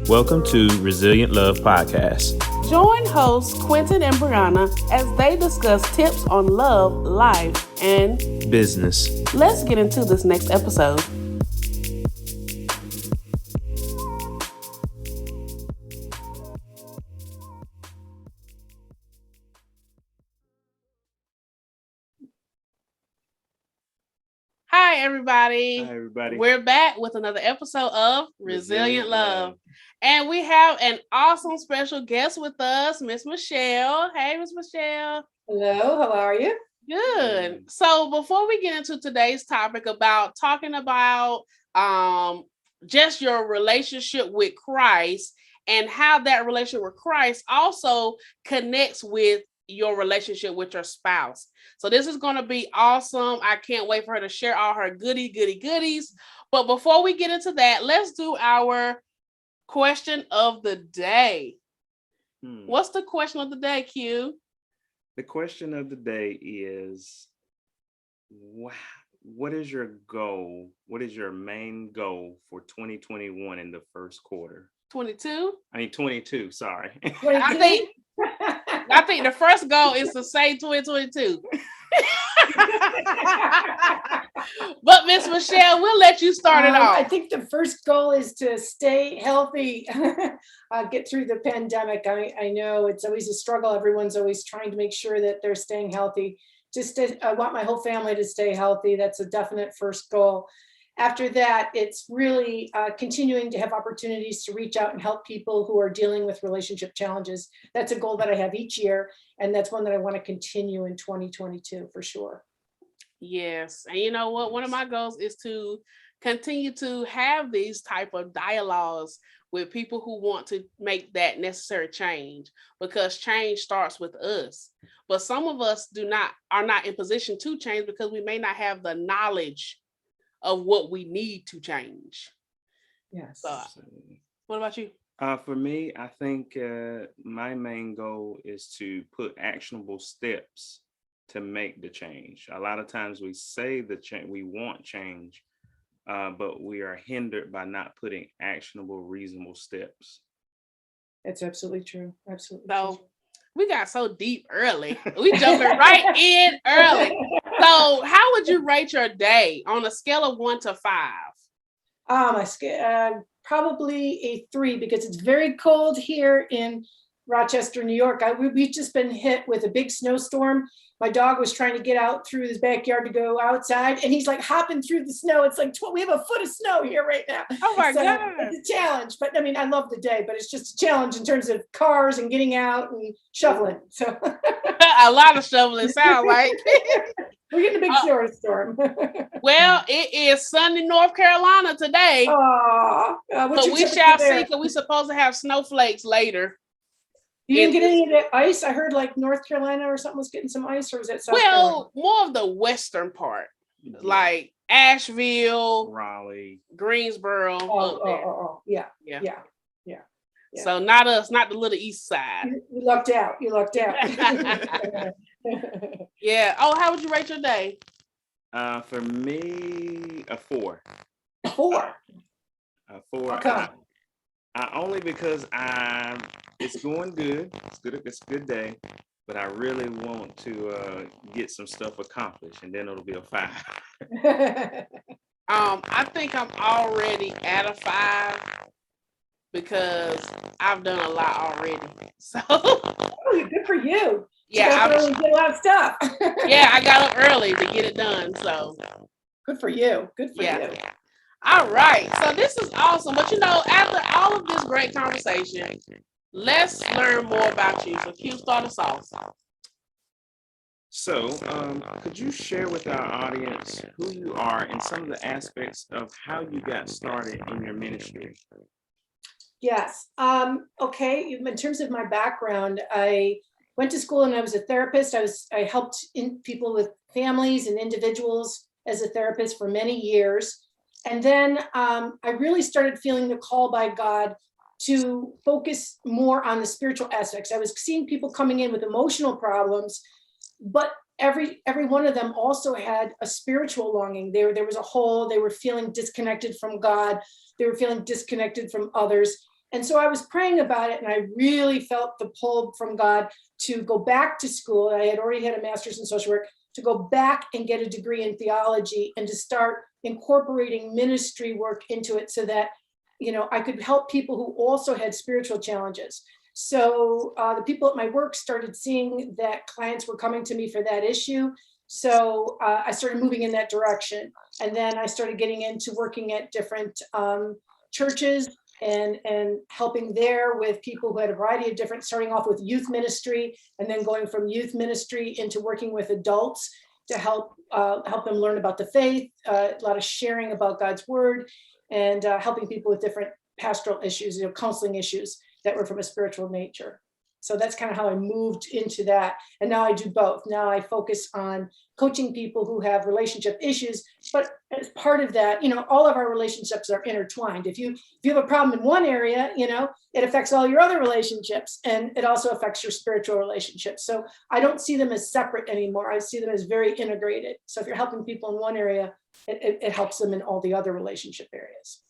Welcome to Resilient Love Podcast. Join hosts Quentin and Brianna as they discuss tips on love, life, and Business. let's get into this next episode. Hi, everybody. Hi, everybody. We're back with another episode of Resilient Love. And we have an awesome special guest with us, Miss Michelle. Hey, Miss Michelle. Hello, how are you? Good. So before we get into today's topic about talking about just your relationship with Christ and how that relationship with Christ also connects with your relationship with your spouse. So this is going to be awesome. I can't wait for her to share all her goodies. But before we get into that, let's do our question of the day. What's the question of the day, Q? The question of the day is, what is your goal? What is your main goal for 2021 in the first quarter? 22, sorry. 22? I think the first goal is to say 2022. But Miss Michelle, we'll let you start it off. I think the first goal is to stay healthy, get through the pandemic. I know it's always a struggle. Everyone's always trying to make sure that they're staying healthy. I want my whole family to stay healthy. That's a definite first goal. After that, it's really continuing to have opportunities to reach out and help people who are dealing with relationship challenges. That's a goal that I have each year, and that's one that I want to continue in 2022 for sure. Yes. And you know what? One of my goals is to continue to have these type of dialogues with people who want to make that necessary change, because change starts with us. But some of us are not in position to change because we may not have the knowledge of what we need to change. Yes. So, what about you? For me, I think my main goal is to put actionable steps to make the change. A lot of times we say we want change, but we are hindered by not putting actionable, reasonable steps. That's absolutely true. Absolutely. So we got so deep early. We jumping right in early. So how would you rate your day on a scale of 1 to 5? My scale, probably a 3, because it's very cold here in Rochester, New York. We've just been hit with a big snowstorm. My dog was trying to get out through his backyard to go outside, and he's like hopping through the snow. It's like we have a foot of snow here right now. Oh my God. It's a challenge, but I mean, I love the day, but it's just a challenge in terms of cars and getting out and shoveling. So a lot of shoveling sound like. We're getting a big snowstorm. Well, it is sunny North Carolina today. But we shall see, because we're supposed to have snowflakes later. You didn't get any of the ice? I heard like North Carolina or something was getting some ice, or was that South Carolina? More of the western part, like Asheville, Raleigh, Greensboro. Yeah. So not us, not the little east side. You lucked out. Yeah. Oh, how would you rate your day? For me, a 4. 4. A 4. Okay. Only because it's going good. It's a good day, but I really want to get some stuff accomplished, and then it'll be a 5. I think I'm already at a 5 because I've done a lot already. So good for you. Yeah, I really did a lot of stuff. Yeah, I got up early to get it done. So good for you. Good for you. All right. So this is awesome. But after all of this great conversation, let's learn more about you. So Q, start us off. So, could you share with our audience who you are and some of the aspects of how you got started in your ministry? Yes. Okay. In terms of my background, I went to school and I was a therapist. I helped people with families and individuals as a therapist for many years. And then I really started feeling the call by God to focus more on the spiritual aspects. I was seeing people coming in with emotional problems, but every one of them also had a spiritual longing. There was a hole. They were feeling disconnected from God. They were feeling disconnected from others. And so I was praying about it, and I really felt the pull from God to go back to school. I had already had a master's in social work, to go back and get a degree in theology and to start incorporating ministry work into it so that, I could help people who also had spiritual challenges. So the people at my work started seeing that clients were coming to me for that issue. So I started moving in that direction. And then I started getting into working at different churches and helping there with people who had a variety of different, starting off with youth ministry and then going from youth ministry into working with adults to help them learn about the faith, a lot of sharing about God's word, and helping people with different pastoral issues, counseling issues that were from a spiritual nature. So that's kind of how I moved into that. And now I do both. Now I focus on coaching people who have relationship issues, but as part of that, all of our relationships are intertwined. If you have a problem in one area, it affects all your other relationships, and it also affects your spiritual relationships. So I don't see them as separate anymore. I see them as very integrated. So if you're helping people in one area, it helps them in all the other relationship areas.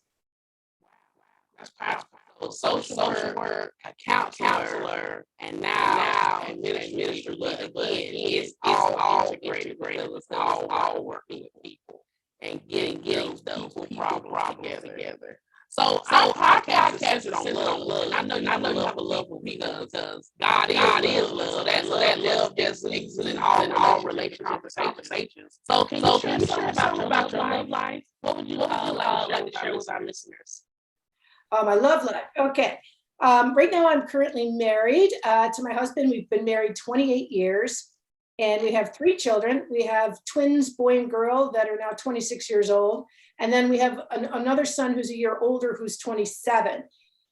That's powerful. Social work, a counselor, and now ministry. But again, it's all integrated because it's all working with people and getting those problems together. So our podcast is centered on love. And I know you love for because God is love. So that love just exists in all relationship conversations. So can you share something about your love life? What would you like to share with our listeners? My love life. Okay. Right now, I'm currently married to my husband. We've been married 28 years, and we have 3 children. We have twins, boy and girl, that are now 26 years old. And then we have another son who's a year older, who's 27.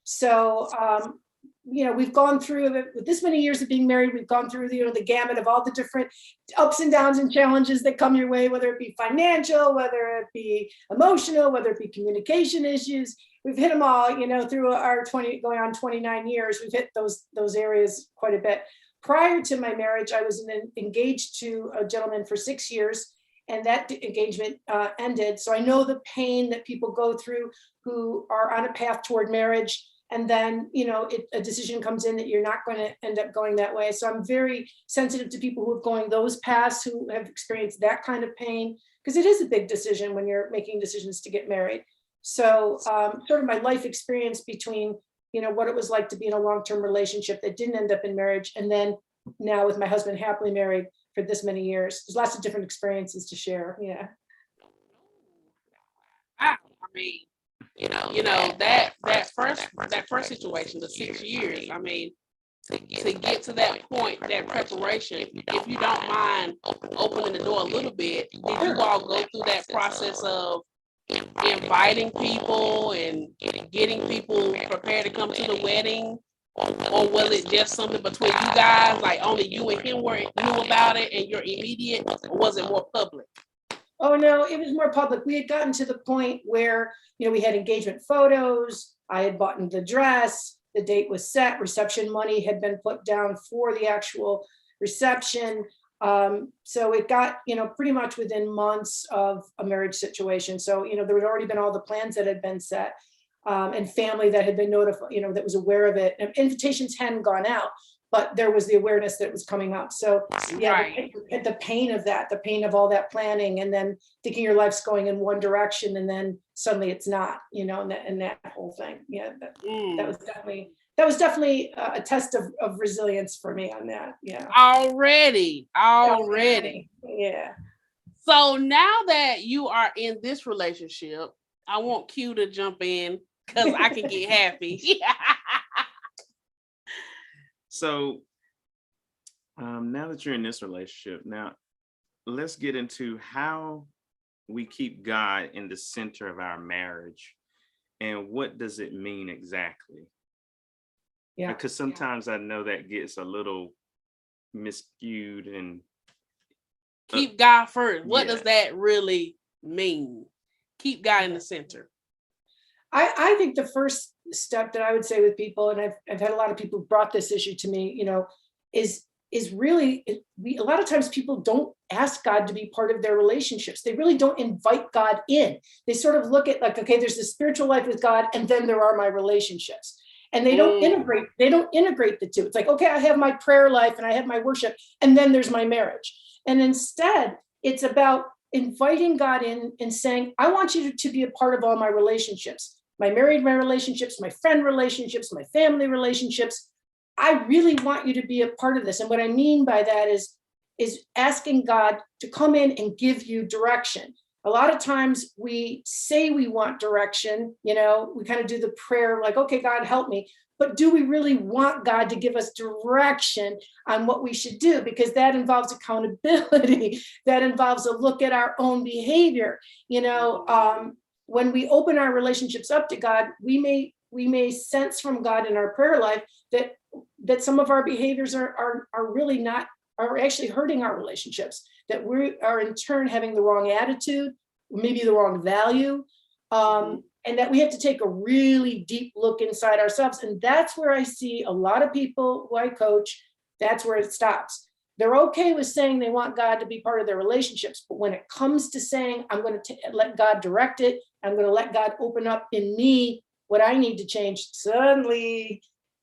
So, we've gone through, with this many years of being married, we've gone through the gamut of all the different ups and downs and challenges that come your way, whether it be financial, whether it be emotional, whether it be communication issues. We've hit them all, through our going on 29 years. We've hit those areas quite a bit. Prior to my marriage, I was engaged to a gentleman for 6 years, and that engagement ended. So I know the pain that people go through who are on a path toward marriage. And then, a decision comes in that you're not going to end up going that way. So I'm very sensitive to people who are going those paths, who have experienced that kind of pain, because it is a big decision when you're making decisions to get married. So sort of my life experience between, what it was like to be in a long-term relationship that didn't end up in marriage, and then now with my husband happily married for this many years. There's lots of different experiences to share. Yeah. I mean, that first situation, the 6 years. I mean, to get to that point, that preparation. If you don't mind opening the door a little bit, did you all go through that process of inviting people and getting people prepared to come to the wedding? Or was it just something between you guys, like only you and him knew about it and you're immediate, or was it more public? Oh, no, it was more public. We had gotten to the point where, we had engagement photos. I had bought the dress. The date was set. Reception money had been put down for the actual reception. So it got, pretty much within months of a marriage situation. So, there had already been all the plans that had been set, and family that had been notified, that was aware of it. And invitations hadn't gone out, but there was the awareness that it was coming up. So yeah, right. the pain of that, the pain of all that planning, and then thinking your life's going in one direction, and then suddenly it's not, and that whole thing. Yeah, that was definitely a test of resilience for me on that. Yeah. Already. Yeah. So now that you are in this relationship, I want Q to jump in because I can get happy. So now that you're in this relationship, now let's get into how we keep God in the center of our marriage, and what does it mean exactly? Yeah, because sometimes I know that gets a little miscued. And keep God first. What does that really mean? Keep God in the center. I think the first step that I would say with people, and I've had a lot of people who brought this issue to me, is really, a lot of times people don't ask God to be part of their relationships. They really don't invite God in. They sort of look at like, okay, there's this spiritual life with God, and then there are my relationships. And they don't integrate the two. It's like, okay, I have my prayer life and I have my worship, and then there's my marriage. And instead, it's about inviting God in and saying, I want you to be a part of all my relationships, my married relationships, my friend relationships, my family relationships. I really want you to be a part of this. And what I mean by that is asking God to come in and give you direction. A lot of times we say we want direction, we kind of do the prayer like, okay, God, help me. But do we really want God to give us direction on what we should do? Because that involves accountability. That involves a look at our own behavior. When we open our relationships up to God, we may sense from God in our prayer life that some of our behaviors are actually hurting our relationships, that we are in turn having the wrong attitude, maybe the wrong value, and that we have to take a really deep look inside ourselves. And that's where I see a lot of people who I coach, that's where it stops. They're okay with saying they want God to be part of their relationships, but when it comes to saying, I'm going to let God direct it, I'm going to let God open up in me what I need to change, suddenly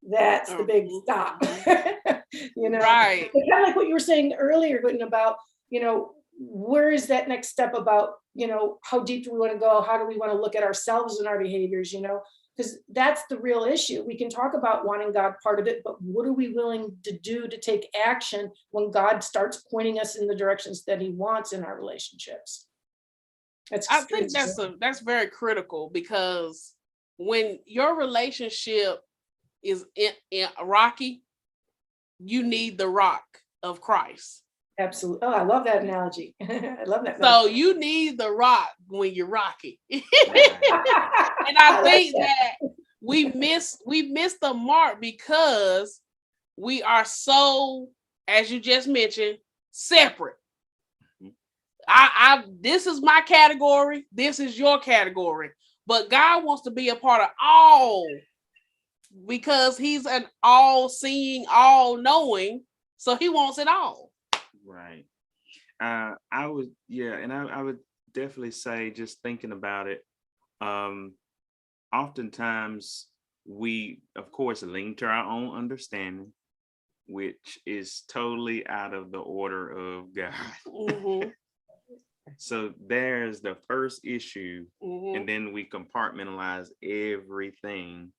that's the big stop. Right. It's kind of like what you were saying earlier, Whitney, about, where is that next step about, how deep do we want to go? How do we want to look at ourselves and our behaviors, because that's the real issue. We can talk about wanting God part of it, but what are we willing to do to take action when God starts pointing us in the directions that he wants in our relationships? I think that's very critical, because when your relationship is in rocky, you need the rock of Christ. Absolutely. Oh, I love that analogy. I love that. So you need the rock when you're rocky. And I think that we miss the mark because we are so, as you just mentioned, separate. This is my category. This is your category. But God wants to be a part of all, because he's an all-seeing, all-knowing. So he wants it all. Right. I would definitely say, just thinking about it, oftentimes we, of course, lean to our own understanding, which is totally out of the order of God. Mm-hmm. So there's the first issue, Mm-hmm. and then we compartmentalize everything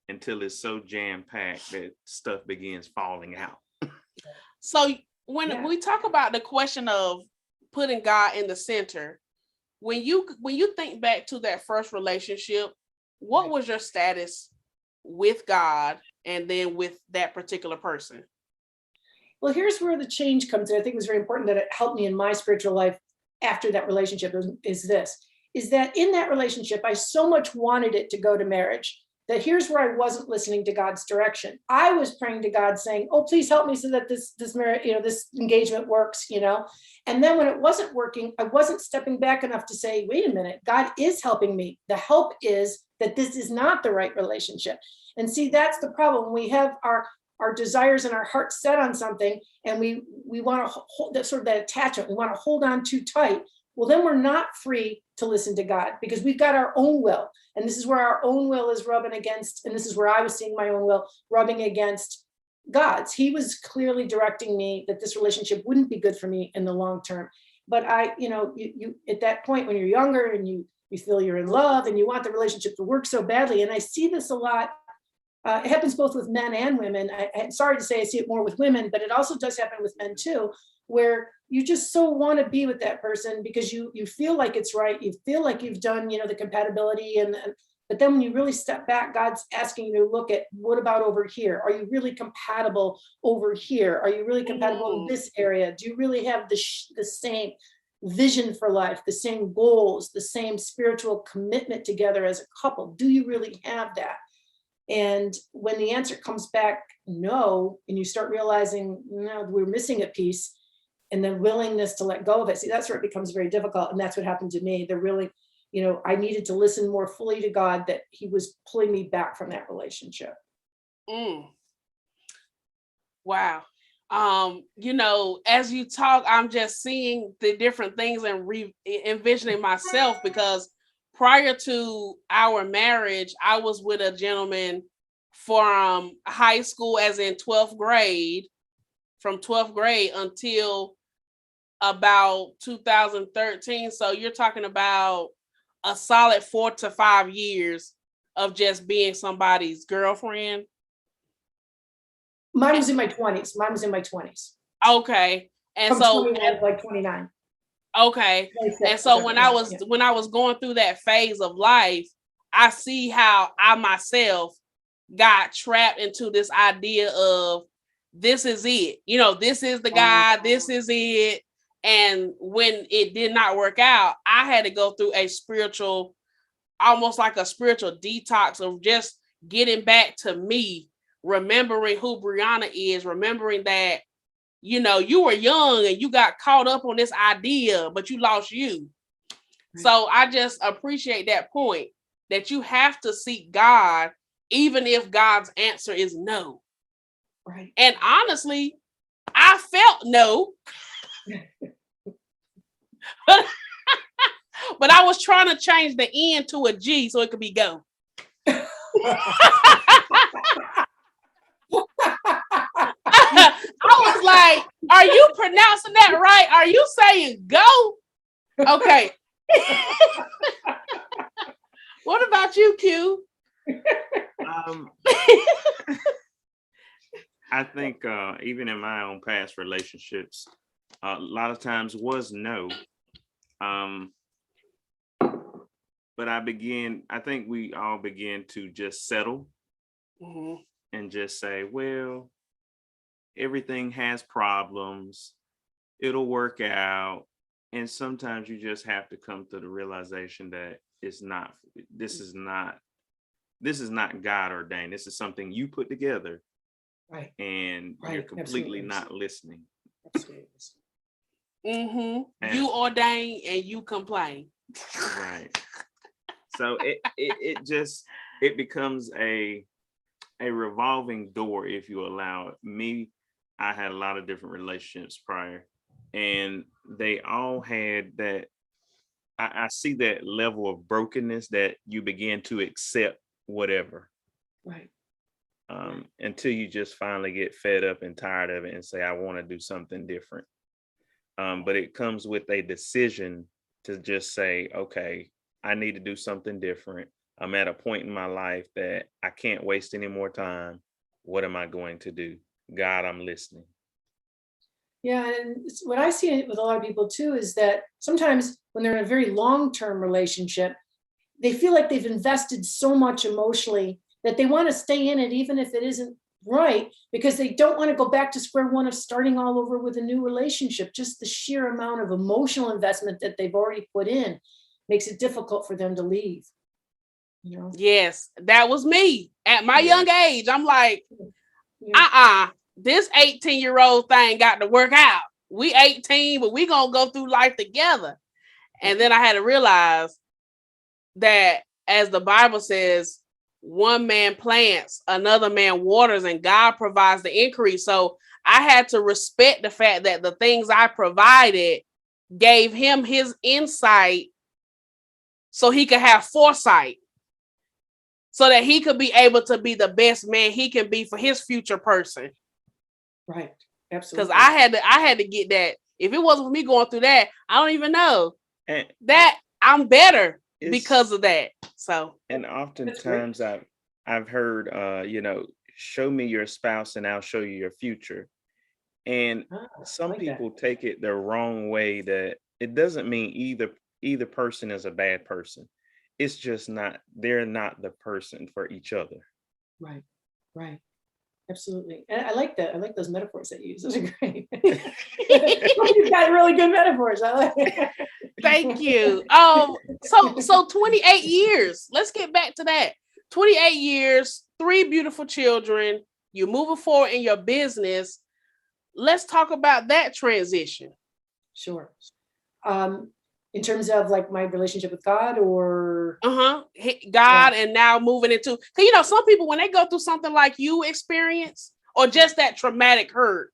until it's so jam-packed that stuff begins falling out. So when we talk about the question of putting God in the center, when you think back to that first relationship, what was your status with God and then with that particular person? Well, here's where the change comes in. I think it was very important that it helped me in my spiritual life after that relationship is that in that relationship, I so much wanted it to go to marriage that here's where I wasn't listening to God's direction. I was praying to God saying, oh, please help me so that this marriage, this engagement works, And then when it wasn't working, I wasn't stepping back enough to say, wait a minute, God is helping me. The help is that this is not the right relationship. And see, that's the problem. We have our desires and our hearts set on something, and we want to hold that sort of that attachment. We want to hold on too tight. Well, then we're not free to listen to God, because we've got our own will. And this is where our own will is rubbing against, and this is where I was seeing my own will rubbing against God's. He was clearly directing me that this relationship wouldn't be good for me in the long term. But you at that point when you're younger and you feel you're in love and you want the relationship to work so badly. And I see this a lot. It happens both with men and women. I'm sorry to say I see it more with women, but it also does happen with men too, where you just so want to be with that person because you feel like it's right. You feel like you've done, the compatibility. But then when you really step back, God's asking you to look at, what about over here? Are you really compatible over here? Are you really compatible in this area? Do you really have the same vision for life, the same goals, the same spiritual commitment together as a couple? Do you really have that? And when the answer comes back no, and you start realizing, no, we're missing a piece, and the willingness to let go of it, see, that's where it becomes very difficult. And that's what happened to me. They're really, I needed to listen more fully to God, that he was pulling me back from that relationship. Wow. As you talk, I'm just seeing the different things and envisioning myself, because prior to our marriage, I was with a gentleman from high school, as in 12th grade, from 12th grade until about 2013. So you're talking about a solid 4 to 5 years of just being somebody's girlfriend. Mine was in my 20s. Okay. And From so 21 to like 29. okay. 26, And so whatever, yeah. when I was going through that phase of life, I see how I myself got trapped into this idea of this is it. You know, this is the guy, this is it. And when it did not work out, I had to go through a spiritual, almost like a spiritual detox of just getting back to me, remembering who Brianna is, remembering that, you know, you were young and you got caught up on this idea, but you lost you. So I just appreciate that point that you have to seek God, even if God's answer is no. Right. And honestly, I felt no. But I was trying to change the N to a G so it could be go. I was like, are you pronouncing that right? Are you saying go? Okay. What about you, Q? I think even in my own past relationships, a lot of times was no. But I think we all begin to just settle and just say, well, everything has problems. It'll work out. And sometimes you just have to come to the realization that this is not God ordained. This is something you put together. Right. And you're completely not listening. Absolutely. You ordain and you complain. Right. So it becomes a revolving door if you allow it. Me, I had a lot of different relationships prior, and they all had that. I see that level of brokenness that you begin to accept whatever. Right. Until you just finally get fed up and tired of it and say, I want to do something different. But it comes with a decision to just say, okay, I need to do something different. I'm at a point in my life that I can't waste any more time. What am I going to do? God, I'm listening. Yeah, and what I see with a lot of people too is that sometimes when they're in a very long-term relationship, they feel like they've invested so much emotionally that they want to stay in it even if it isn't right, because they don't want to go back to square one of starting all over with a new relationship. Just the sheer amount of emotional investment that they've already put in makes it difficult for them to leave. You know? Yes, that was me at my young age. I'm like, this 18-year-old thing got to work out. We 18, but we gonna go through life together. And then I had to realize that, as the Bible says, one man plants, another man waters, and God provides the increase. So I had to respect the fact that the things I provided gave him his insight so he could have foresight, so that he could be able to be the best man he can be for his future person. Right. Absolutely. Because I had to get that. If it wasn't for me going through that, I don't even know that I'm better because of that. So, and oftentimes I've heard, show me your spouse and I'll show you your future. And some people take it the wrong way, that it doesn't mean either person is a bad person. It's just they're not the person for each other. Right. Right. Absolutely. And I like that. I like those metaphors that you use. Those are great. You've got really good metaphors. I like it. Thank you. So 28 years. Let's get back to that. 28 years, 3 beautiful children. You're moving forward in your business. Let's talk about that transition. Sure. In terms of like my relationship with God, or God, and now moving into, because some people, when they go through something like you experience, or just that traumatic hurt,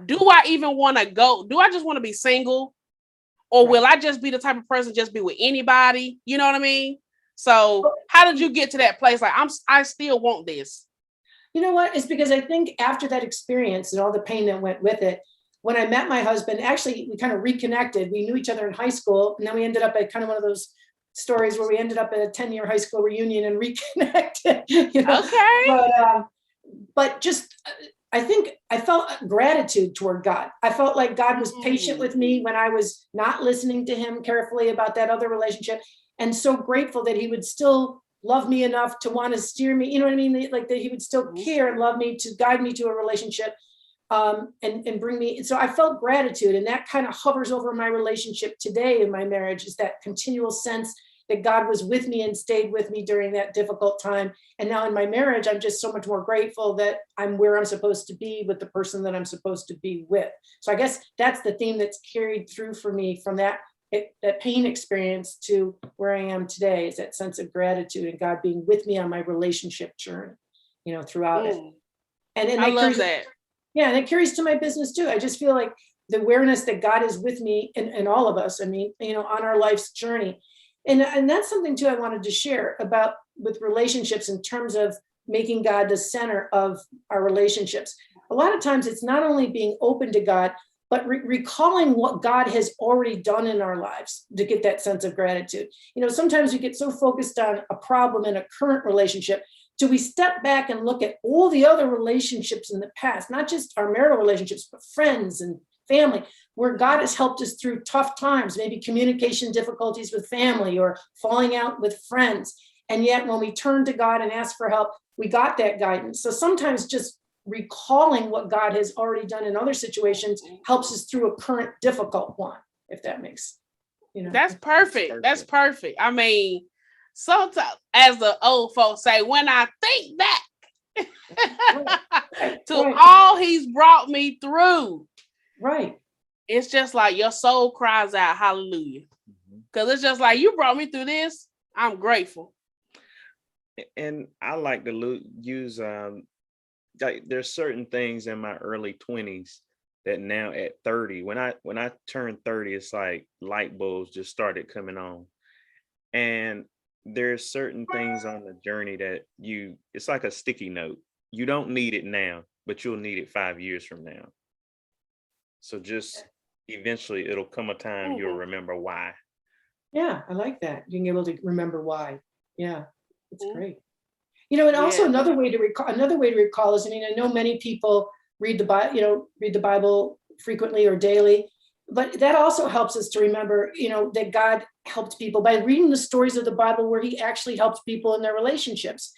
do I even want to go? Do I just want to be single, or will I just be the type of person just be with anybody? You know what I mean? So how did you get to that place? Like, I still want this. You know what? It's because I think after that experience and all the pain that went with it, when I met my husband, actually, we kind of reconnected. We knew each other in high school, and then we ended up at kind of one of those stories where we ended up at a 10-year high school reunion and reconnected. Okay. But just, I think I felt gratitude toward God. I felt like God was patient with me when I was not listening to him carefully about that other relationship, and so grateful that he would still love me enough to want to steer me, you know what I mean? Like that he would still care and love me to guide me to a relationship, and bring me. So I felt gratitude, and that kind of hovers over my relationship today in my marriage, is that continual sense that God was with me and stayed with me during that difficult time. And now in my marriage, I'm just so much more grateful that I'm where I'm supposed to be with the person that I'm supposed to be with. So I guess that's the theme that's carried through for me from that pain experience to where I am today, is that sense of gratitude and God being with me on my relationship journey, throughout it. And I love carries, that. yeah, and it carries to my business too. I just feel like the awareness that God is with me and all of us, I mean, on our life's journey. And that's something too I wanted to share about with relationships in terms of making God the center of our relationships. A lot of times it's not only being open to God, but recalling what God has already done in our lives to get that sense of gratitude. Sometimes we get so focused on a problem in a current relationship, do we step back and look at all the other relationships in the past, not just our marital relationships, but friends and family, where God has helped us through tough times, maybe communication difficulties with family or falling out with friends. And yet when we turn to God and ask for help, we got that guidance. So sometimes just recalling what God has already done in other situations helps us through a current difficult one, if that makes, That's perfect. That's perfect. I mean, sometimes, as the old folks say, when I think back to all he's brought me through, right, it's just like your soul cries out hallelujah, because it's just like, you brought me through this, I'm grateful. And I like to use there's certain things in my early 20s that now at 30, when I turned 30, it's like light bulbs just started coming on. And there's certain things on the journey that it's like a sticky note. You don't need it now, but you'll need it 5 years from now. So just eventually it'll come a time you'll remember why. Yeah, I like that. Being able to remember why. Yeah, it's great. And also another way to recall is, I mean, I know many people read the Bible frequently or daily, but that also helps us to remember, that God helped people by reading the stories of the Bible where he actually helped people in their relationships.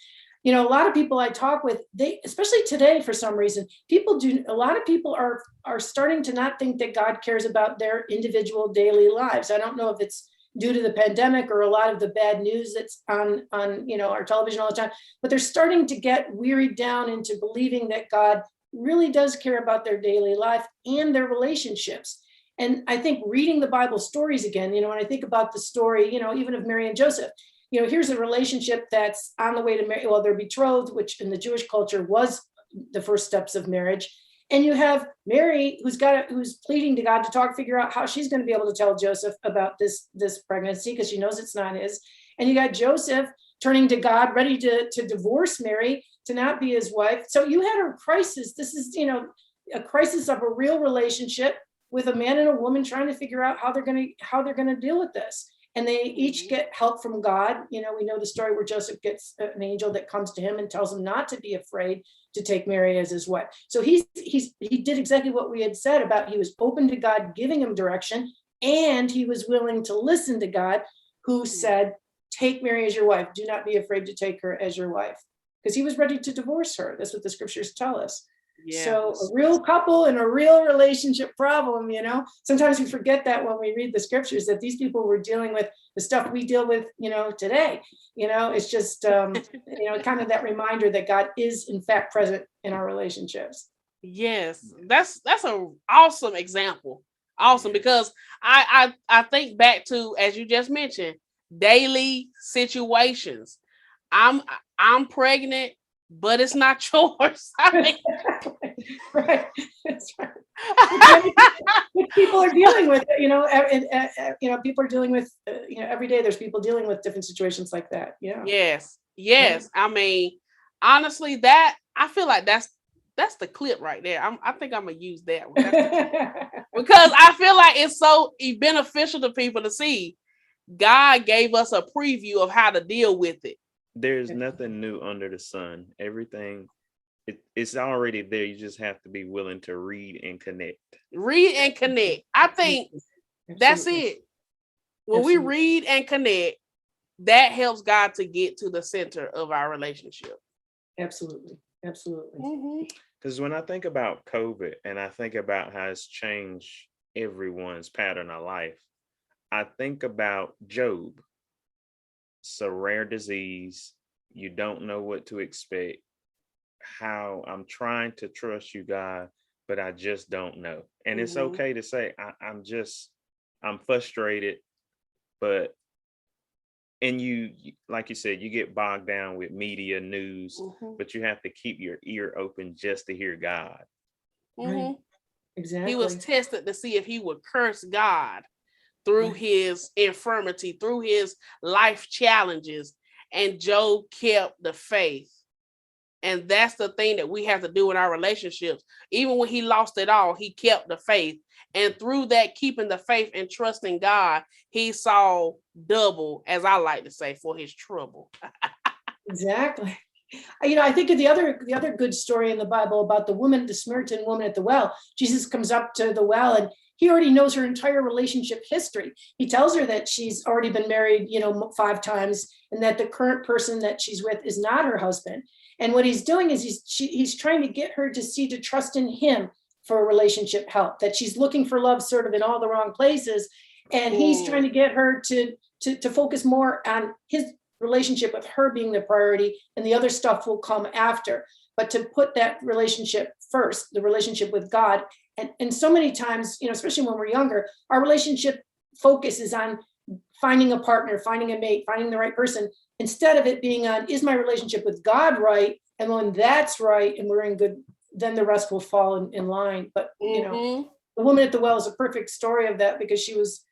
A lot of people I talk with, especially today, for some reason, a lot of people are starting to not think that God cares about their individual daily lives. I don't know if it's due to the pandemic or a lot of the bad news that's on our television all the time, but they're starting to get wearied down into believing that God really does care about their daily life and their relationships. And I think reading the Bible stories again, when I think about the story, even of Mary and Joseph, here's a relationship that's on the way to marry. Well, they're betrothed, which in the Jewish culture was the first steps of marriage. And you have Mary, who's pleading to God to figure out how she's going to be able to tell Joseph about this pregnancy, because she knows it's not his. And you got Joseph turning to God, ready to divorce Mary, to not be his wife. So you had a crisis. This is, a crisis of a real relationship with a man and a woman trying to figure out how they're going to deal with this. And they each get help from God. We know the story where Joseph gets an angel that comes to him and tells him not to be afraid to take Mary as his wife. So he did exactly what we had said about, he was open to God giving him direction, and he was willing to listen to God, who said, take Mary as your wife. Do not be afraid to take her as your wife, because he was ready to divorce her. That's what the scriptures tell us. Yeah. So a real couple and a real relationship problem, sometimes we forget that when we read the scriptures, that these people were dealing with the stuff we deal with, today. It's just, kind of that reminder that God is in fact present in our relationships. Yes, that's an awesome example. Awesome, because I think back to, as you just mentioned, daily situations. I'm pregnant, but it's not yours. Right. That's right. Which people are dealing with, people are dealing with, every day there's people dealing with different situations like that. Yeah. Yes. I mean, honestly, that I feel like that's the clip right there. I think I'm gonna use that one. Because I feel like it's so beneficial to people to see. God gave us a preview of how to deal with it. There's nothing new under the sun. Everything, it's already there. You just have to be willing to read and connect. Read and connect. I think that's it. When we read and connect, that helps God to get to the center of our relationship. Absolutely. Absolutely. Because when I think about COVID and I think about how it's changed everyone's pattern of life, I think about Job. It's a rare disease. You don't know what to expect. How I'm trying to trust you, God, but I just don't know. And it's okay to say, I'm frustrated, but, and you, like you said, you get bogged down with media news, but you have to keep your ear open just to hear God. Right. Exactly. He was tested to see if he would curse God through his infirmity, through his life challenges. And Job kept the faith. And that's the thing that we have to do in our relationships. Even when he lost it all, he kept the faith. And through that, keeping the faith and trusting God, he saw double, as I like to say, for his trouble. Exactly. I think of the other good story in the Bible about the woman, the Samaritan woman at the well. Jesus comes up to the well and he already knows her entire relationship history. He tells her that she's already been married, 5 times, and that the current person that she's with is not her husband. And what he's doing is he's trying to get her to trust in him for relationship help, that she's looking for love sort of in all the wrong places. And he's trying to get her to focus more on his relationship with her being the priority, and the other stuff will come after. But to put that relationship first, the relationship with God. And so many times, especially when we're younger, our relationship focus is on finding a partner, finding a mate, finding the right person, instead of it being on, is my relationship with God right? And when that's right and we're in good, then the rest will fall in line. But the woman at the well is a perfect story of that, because she was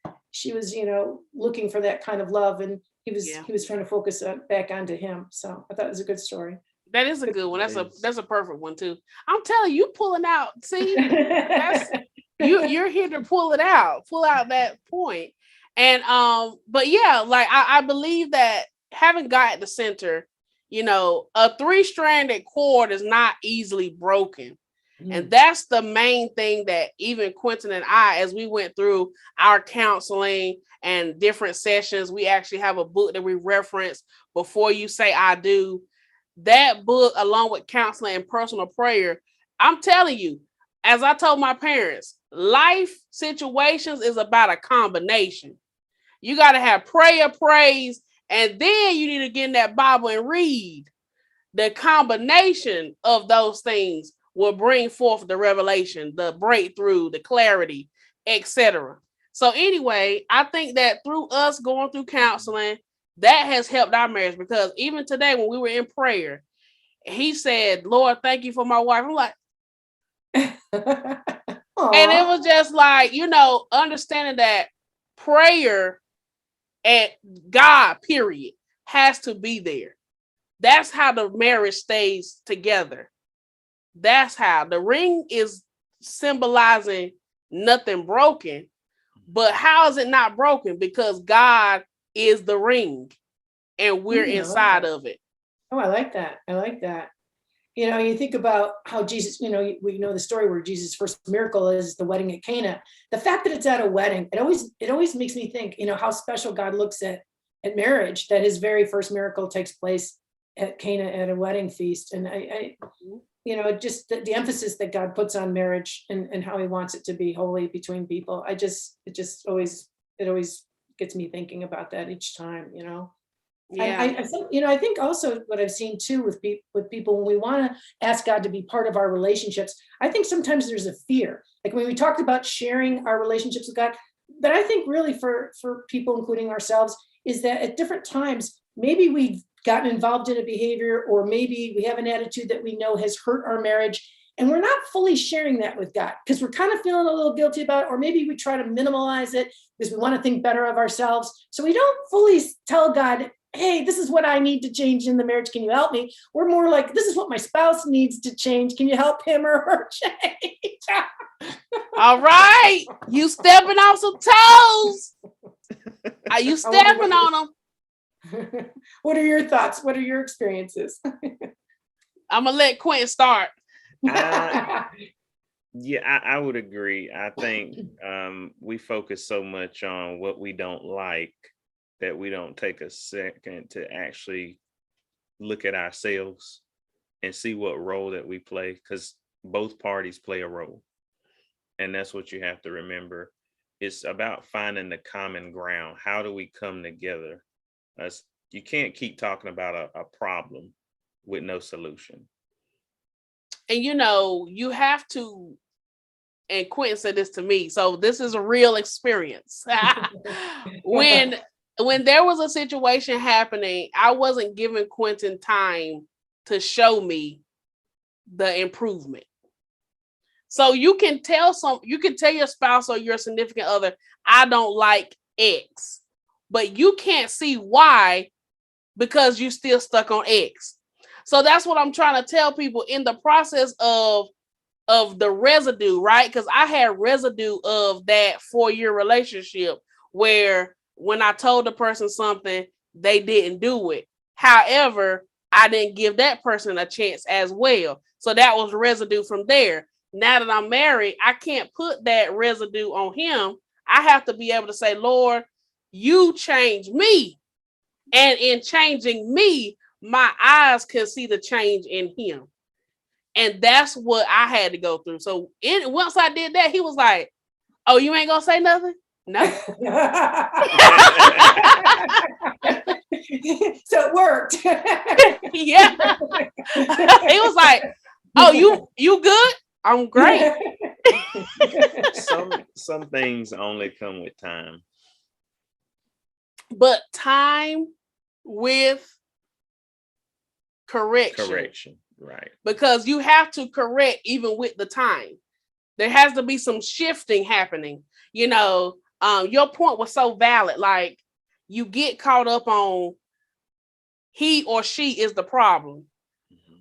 looking for that kind of love, and he was trying to focus back onto him. So I thought it was a good story. That is a good one. That's a perfect one too. I'm telling you, pulling out. See, you're here to pull out that point. And but yeah, like I believe that having God at the center, a 3-stranded cord is not easily broken. And that's the main thing that even Quentin and I, as we went through our counseling and different sessions, we actually have a book that we reference, Before You Say I Do. That book, along with counseling and personal prayer, I'm telling you, as I told my parents, life situations is about a combination. You got to have prayer, praise, and then you need to get in that Bible and read. The combination of those things will bring forth the revelation, the breakthrough, the clarity, etc. So anyway, I think that through us going through counseling, that has helped our marriage, because even today when we were in prayer, he said, Lord, thank you for my wife. I'm like, and it was just like, understanding that prayer and God, period, has to be there. That's how the marriage stays together. That's how the ring is symbolizing nothing broken. But how is it not broken? Because God is the ring and we're inside of it. Oh, I like that. You think about how Jesus, we know the story where Jesus' first miracle is the wedding at Cana. The fact that it's at a wedding, it always makes me think, how special God looks at marriage, that his very first miracle takes place at Cana at a wedding feast. And I just the emphasis that God puts on marriage and how he wants it to be holy between people. It always gets me thinking about that each time, Yeah. I think also what I've seen too with people, when we want to ask God to be part of our relationships, I think sometimes there's a fear. Like when we talked about sharing our relationships with God, but I think really for people, including ourselves, is that at different times, maybe we've gotten involved in a behavior, or maybe we have an attitude that we know has hurt our marriage, and we're not fully sharing that with God because we're kind of feeling a little guilty about it, or maybe we try to minimize it because we want to think better of ourselves. So we don't fully tell God hey, this is what I need to change in the marriage. Can you help me? We're more like, this is what my spouse needs to change. Can you help him or her change? All right. You stepping on some toes. Are you stepping on them? What are your thoughts? What are your experiences? I'm going to let Quentin start. Yeah, I would agree. I think we focus so much on what we don't like that we don't take a second to actually look at ourselves and see what role that we play, because both parties play a role. And that's what you have to remember. It's about finding the common ground. How do we come together? You can't keep talking about a problem with no solution. And you have to, and Quentin said this to me, so this is a real experience. When there was a situation happening, I wasn't giving Quentin time to show me the improvement. So you can tell your spouse or your significant other, I don't like X, but you can't see why because you still stuck on X. So that's what I'm trying to tell people in the process of the residue, right? Because I had residue of that 4-year relationship where when I told the person something, they didn't do it. However, I didn't give that person a chance as well. So that was residue from there. Now that I'm married, I can't put that residue on him. I have to be able to say, Lord, you changed me. And in changing me, my eyes can see the change in him. And that's what I had to go through. So once I did that, he was like, oh, you ain't gonna say nothing? No. So it worked. Yeah. He was like, oh, you good? I'm great. Some things only come with time. But time with correction. Right. Because you have to correct even with the time. There has to be some shifting happening. Your point was so valid. Like, you get caught up on he or she is the problem,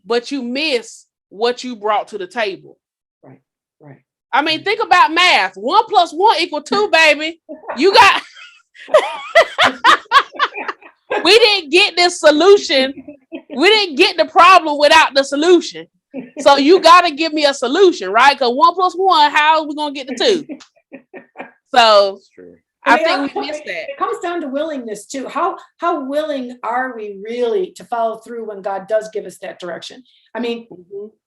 but you miss what you brought to the table. Right. I mean, think about math. 1 + 1 = 2, baby. You got... We didn't get this solution. We didn't get the problem without the solution. So you got to give me a solution, right? Because 1 + 1, how are we going to get the 2? So I think we missed that. It comes down to willingness too. How willing are we really to follow through when God does give us that direction? I mean,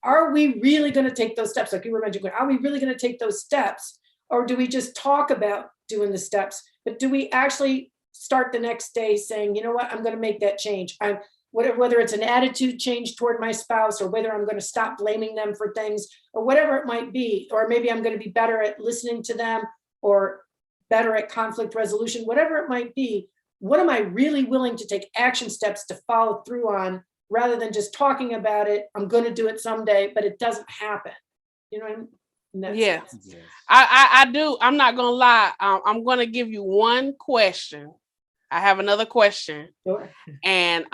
are we really going to take those steps? Like you were mentioning, are we really going to take those steps? Or do we just talk about doing the steps? But do we actually start the next day saying, you know what, I'm going to make that change? Whether it's an attitude change toward my spouse, or whether I'm going to stop blaming them for things, or whatever it might be, or maybe I'm going to be better at listening to them, or better at conflict resolution, whatever it might be. What am I really willing to take action steps to follow through on, rather than just talking about it? I'm going to do it someday, but it doesn't happen. You know what I mean? Yeah, I do. I'm not going to lie. I'm going to give you one question. I have another question. Sure. And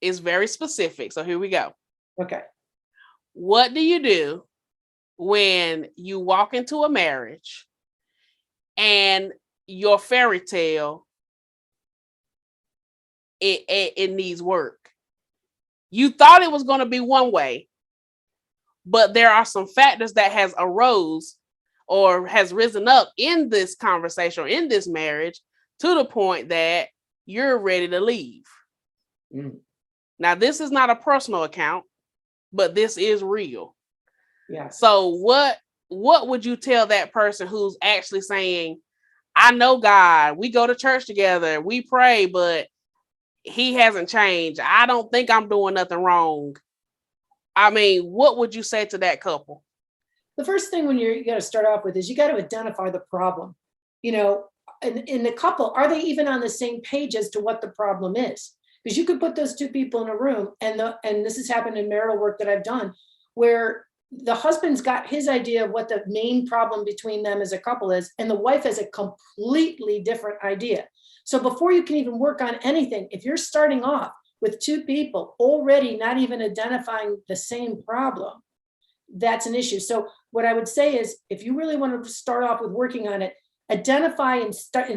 it's very specific. So here we go. Okay. What do you do when you walk into a marriage and your fairy tale, it needs work? You thought it was going to be one way, but there are some factors that has arose or has risen up in this conversation or in this marriage to the point that you're ready to leave. Now, this is not a personal account, but this is real. Yeah. So what would you tell that person who's actually saying, I know God, we go to church together, we pray, but he hasn't changed. I don't think I'm doing nothing wrong. I mean, what would you say to that couple? The first thing you got to start off with is you got to identify the problem. In the couple, are they even on the same page as to what the problem is? Because you could put those two people in a room, and this has happened in marital work that I've done, where the husband's got his idea of what the main problem between them as a couple is, and the wife has a completely different idea. So before you can even work on anything, if you're starting off with two people already not even identifying the same problem, that's an issue. So what I would say is, if you really want to start off with working on it, identify and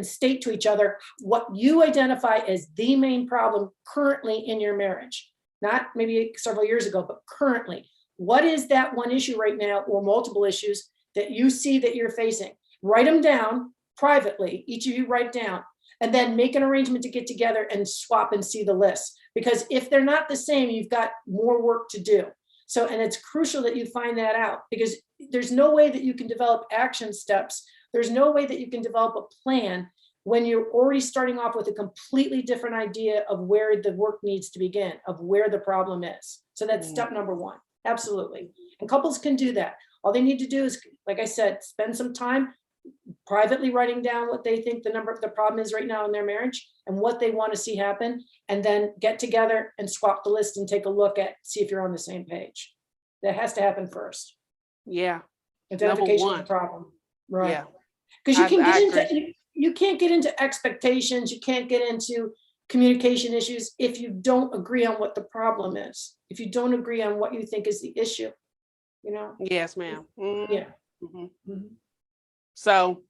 state to each other what you identify as the main problem currently in your marriage. Not maybe several years ago, but currently. What is that one issue right now, or multiple issues that you see that you're facing? Write them down privately. Each of you write down, and then make an arrangement to get together and swap and see the list. Because if they're not the same, you've got more work to do. So, and it's crucial that you find that out, because there's no way that you can develop action steps. There's no way that you can develop a plan when you're already starting off with a completely different idea of where the work needs to begin, of where the problem is. So that's step number one. Absolutely. And couples can do that. All they need to do is, like I said, spend some time privately writing down what they think the problem is right now in their marriage and what they want to see happen, and then get together and swap the list and take a look at, see if you're on the same page. That has to happen first. Yeah. Identification of the problem. Right. Yeah. Because you can't get into expectations, you can't get into communication issues if you don't agree on what the problem is, if you don't agree on what you think is the issue, you know? Yes, ma'am. Mm-hmm. Yeah. Mm-hmm. Mm-hmm. So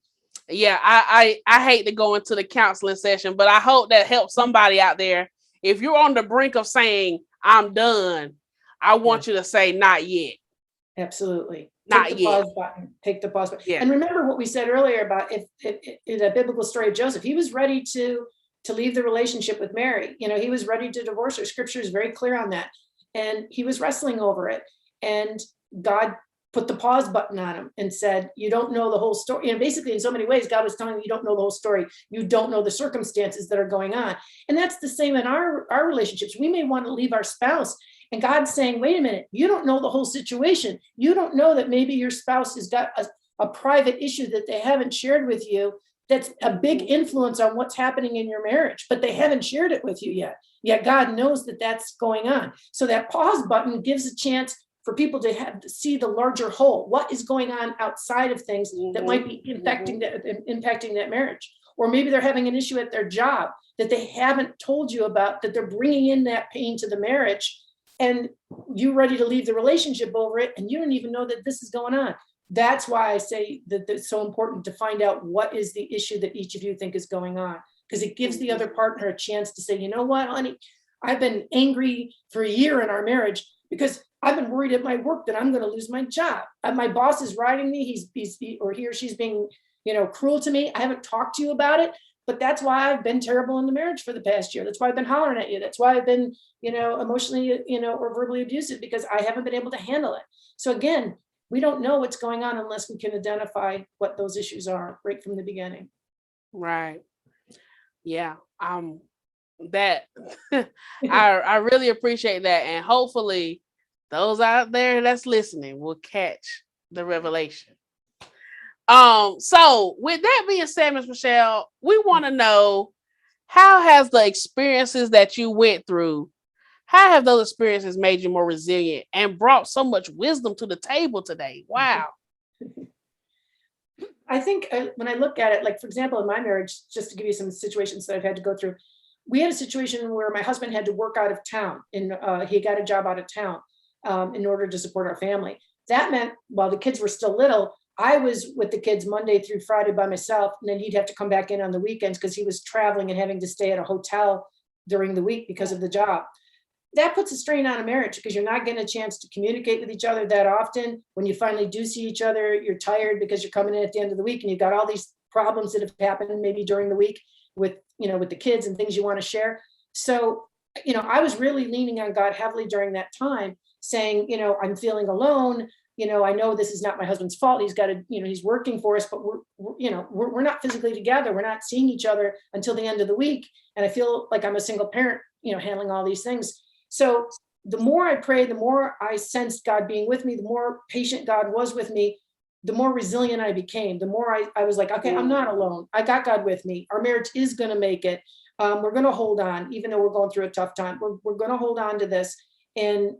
yeah, I hate to go into the counseling session, but I hope that helps somebody out there. If you're on the brink of saying, I'm done, I want you to say, not yet. Absolutely. Not Take the yet. pause button. Take the pause button. Yeah. And remember what we said earlier about if in the biblical story of Joseph, he was ready to leave the relationship with Mary. You know, he was ready to divorce her. Scripture is very clear on that. And he was wrestling over it. And God put the pause button on him and said, you don't know the whole story. And basically, in so many ways, God was telling him, you don't know the whole story. You don't know the circumstances that are going on. And that's the same in our relationships. We may want to leave our spouse, and God's saying, wait a minute, you don't know the whole situation. You don't know that maybe your spouse has got a private issue that they haven't shared with you that's a big influence on what's happening in your marriage, but they haven't shared it with you yet. Yet God knows that that's going on. So that pause button gives a chance for people to see the larger whole. What is going on outside of things that might be impacting that marriage? Or maybe they're having an issue at their job that they haven't told you about, that they're bringing in that pain to the marriage, and you're ready to leave the relationship over it, and you don't even know that this is going on. That's why I say that it's so important to find out what is the issue that each of you think is going on, because it gives the other partner a chance to say, you know what, honey, I've been angry for a year in our marriage because I've been worried at my work that I'm going to lose my job. My boss is riding me. He or she's being, cruel to me. I haven't talked to you about it, but that's why I've been terrible in the marriage for the past year. That's why I've been hollering at you. That's why I've been, emotionally, or verbally abusive, because I haven't been able to handle it. So again, we don't know what's going on unless we can identify what those issues are right from the beginning. Right. Yeah. That I really appreciate that. And hopefully those out there that's listening will catch the revelation. So with that being said, Ms. Michelle, we want to know, how has the experiences that you went through, how have those experiences made you more resilient and brought so much wisdom to the table today? Wow. I think when I look at it, like, for example, in my marriage, just to give you some situations that I've had to go through, we had a situation where my husband had to work out of town, and he got a job out of town in order to support our family. That meant while the kids were still little, I was with the kids Monday through Friday by myself, and then he'd have to come back in on the weekends because he was traveling and having to stay at a hotel during the week because of the job. That puts a strain on a marriage because you're not getting a chance to communicate with each other that often. When you finally do see each other, you're tired because you're coming in at the end of the week and you've got all these problems that have happened maybe during the week with the kids and things you want to share. So, I was really leaning on God heavily during that time, saying, I'm feeling alone. I know this is not my husband's fault. He's got to, he's working for us, but we're not physically together. We're not seeing each other until the end of the week. And I feel like I'm a single parent, handling all these things. So the more I prayed, the more I sensed God being with me, the more patient God was with me, the more resilient I became. The more I was like, okay, I'm not alone. I got God with me. Our marriage is going to make it. We're going to hold on, even though we're going through a tough time. We're going to hold on to this. And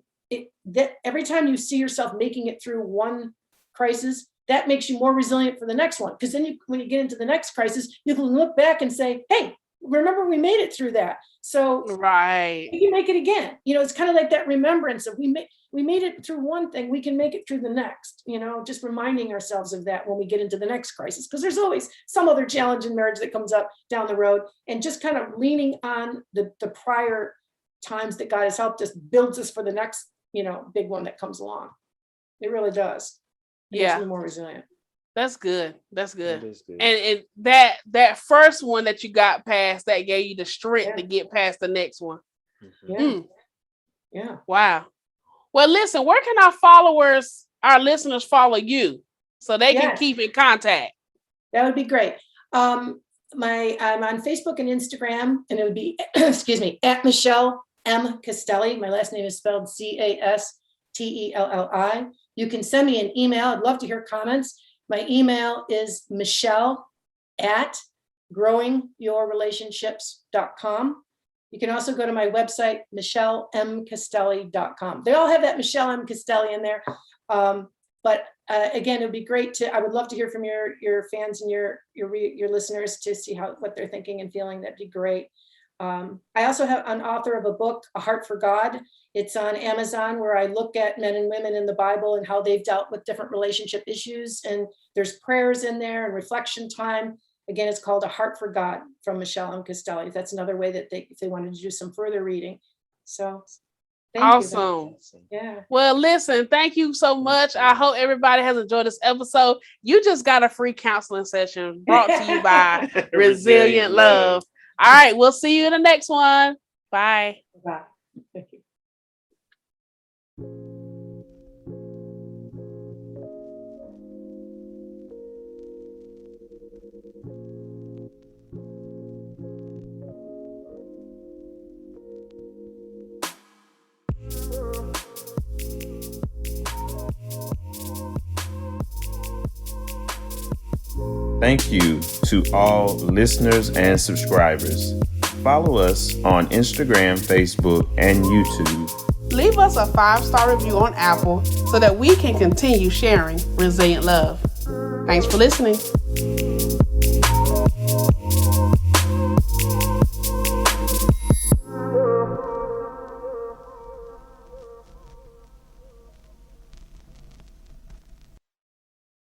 that every time you see yourself making it through one crisis, that makes you more resilient for the next one. Because then when you get into the next crisis, you can look back and say, hey, remember we made it through that. So Right. we can make it again. It's kind of like that remembrance of we made it through one thing, we can make it through the next, just reminding ourselves of that when we get into the next crisis, because there's always some other challenge in marriage that comes up down the road, and just kind of leaning on the prior times that God has helped us builds us for the next, big one that comes along. It really does. It makes me more resilient. That's good. That's That good. is good. And that first one that you got past, that gave you the strength to get past the next one. Yeah. Wow. Well, listen, where can our listeners follow you so they can keep in contact? That would be great. I'm on Facebook and Instagram, and it would be, excuse me, at Michelle M. Castelli. My last name is spelled Castelli. You can send me an email. I'd love to hear comments. My email is michelle@growingyourrelationships.com. You can also go to my website, michellemcastelli.com. They all have that Michelle M. Castelli in there. But again, it would be great I would love to hear from your fans and your listeners to see what they're thinking and feeling. That'd be great. I also have an author of a book, A Heart for God. It's on Amazon, where I look at men and women in the Bible and how they've dealt with different relationship issues. And there's prayers in there and reflection time. Again, it's called A Heart for God from Michelle M. Castelli. That's another way that if they wanted to do some further reading. So thank you. Yeah. Well, listen, thank you so much. I hope everybody has enjoyed this episode. You just got a free counseling session brought to you by Resilient Love. All right, we'll see you in the next one. Bye. Bye. Thank you. Thank you to all listeners and subscribers. Follow us on Instagram, Facebook, and YouTube. Leave us a 5-star review on Apple so that we can continue sharing Resilient Love. Thanks for listening.